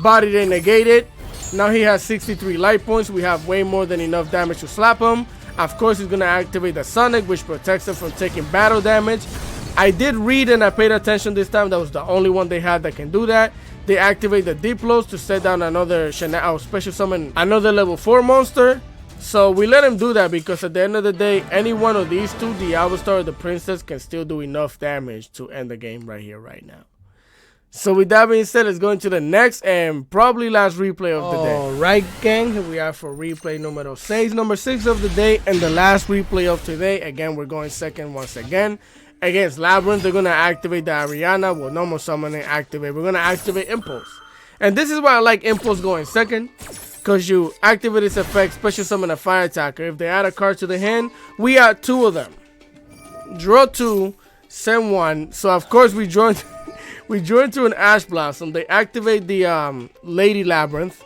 Body they negated. Now he has 63 life points. We have way more than enough damage to slap him. Of course, he's gonna activate the Sonic, which protects him from taking battle damage. I did read and I paid attention this time. That was the only one they had that can do that. They activate the Diplos to set down another special summon, another level 4 monster. So we let him do that because at the end of the day, any one of these two, the Star or the Princess, can still do enough damage to end the game right here, right now. So with that being said, let's go into the next and probably last replay of the day. Alright gang, here we are for replay number 6. Number 6 of the day and the last replay of today. Again, we're going second once again. Against Labyrinth, they're going to activate the Ariana. Well, normal summoning activate. We're going to activate Impulse. And this is why I like Impulse going second. Because you activate its effect, special summon a fire attacker. If they add a card to the hand, we add 2 of them. Draw 2, send 1. So of course we draw into an Ash Blossom. They activate the Lady Labyrinth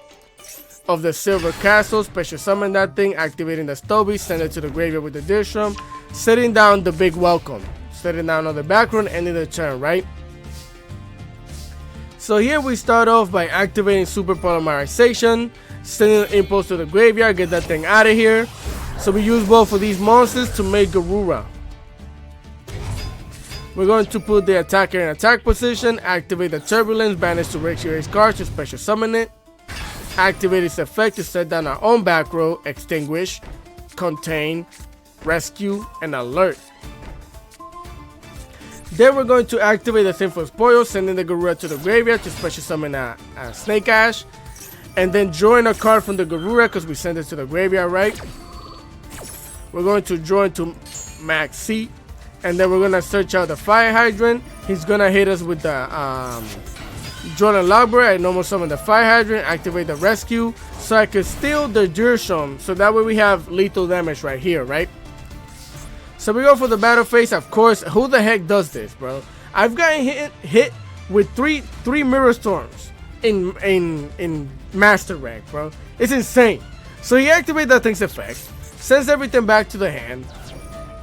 of the Silver Castle. Special summon that thing, activating the Stoby, send it to the graveyard with the Dishram, setting down the Big Welcome. Setting down on the background, ending the turn, right? So here we start off by activating Super Polymerization, sending an Impulse to the graveyard, get that thing out of here. So we use both of these monsters to make Garura. We're going to put the attacker in attack position, activate the Turbulence, banish to Rex card to special summon it, activate its effect to set down our own back row, extinguish, contain, rescue, and alert. Then we're going to activate the Sinful Spoil, sending the Garura to the graveyard to special summon a Snake Ash. And then drawing a card from the Garura because we sent it to the graveyard, right? We're going to draw into Max C. And then we're going to search out the Fire Hydrant. He's going to hit us with the Jordan Logbear. I normal summon the Fire Hydrant, activate the Rescue. So I can steal the Dursham. So that way we have lethal damage right here, right? So we go for the battle phase. Of course, who the heck does this, bro? I've gotten hit with three Mirror Storms in Master Rank, bro. It's insane. So he activates that thing's effect, sends everything back to the hand,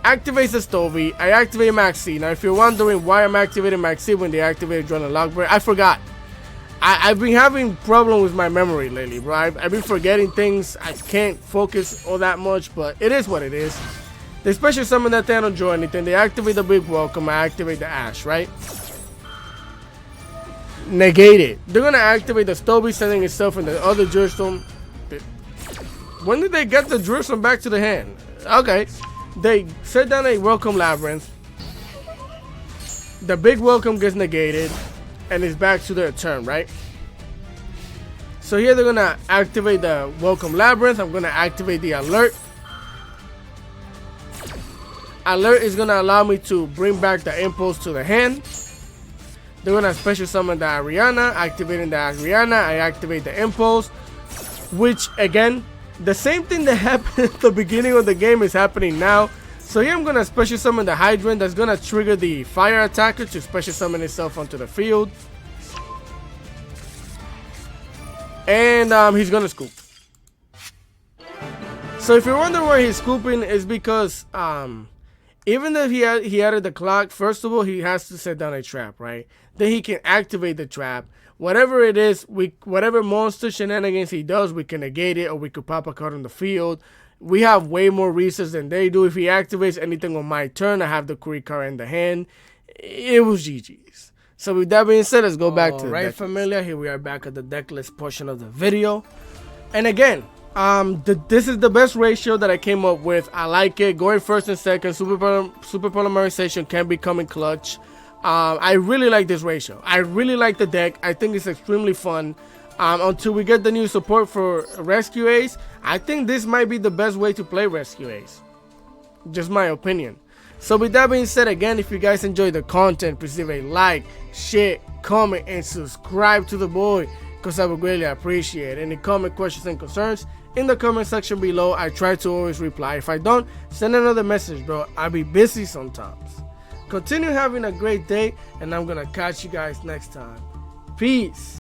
activates the Stovey. I activate Maxi. Now, if you're wondering why I'm activating Maxi when they activated Jordan Logbear, I forgot. I've been having problems with my memory lately, bro. I've been forgetting things. I can't focus all that much, but it is what it is. They special summon that they don't draw anything. They activate the Big Welcome. I activate the Ash, right? Negate it. They're gonna activate the Stoby, sending itself in the other Jerusalem. When did they get the Jerusalem back to the hand? Okay. They set down a Welcome Labyrinth. The Big Welcome gets negated, and it's back to their turn, right? So here they're gonna activate the Welcome Labyrinth. I'm gonna activate the Alert. Alert is gonna allow me to bring back the Impulse to the hand. They're gonna special summon the Ariana. Activating the Ariana, I activate the Impulse, which again, the same thing that happened at the beginning of the game is happening now. So here I'm gonna special summon the Hydrant. That's gonna trigger the Fire Attacker to special summon itself onto the field. And he's gonna scoop. So if you're wondering why he's scooping, is because even if he added the clock, first of all, he has to set down a trap, right? Then he can activate the trap. Whatever it is, whatever monster shenanigans he does, we can negate it, or we could pop a card on the field. We have way more reasons than they do. If he activates anything on my turn, I have the Kuri card in the hand. It was GG's. So with that being said, let's go back to the deck. Familiar, here we are back at the deck list portion of the video. And again, this is the best ratio that I came up with. I like it. Going first and second, super polymerization can become in clutch. I really like this ratio. I really like the deck. I think it's extremely fun. Until we get the new support for Rescue Ace, I think this might be the best way to play Rescue Ace. Just my opinion. So with that being said, again, if you guys enjoy the content, please leave a like, share, comment, and subscribe to the boy, because I would greatly appreciate it. Any comment, questions, and concerns in the comment section below. I try to always reply. If I don't, send another message, bro. I'll be busy sometimes. Continue having a great day, and I'm gonna catch you guys next time. Peace.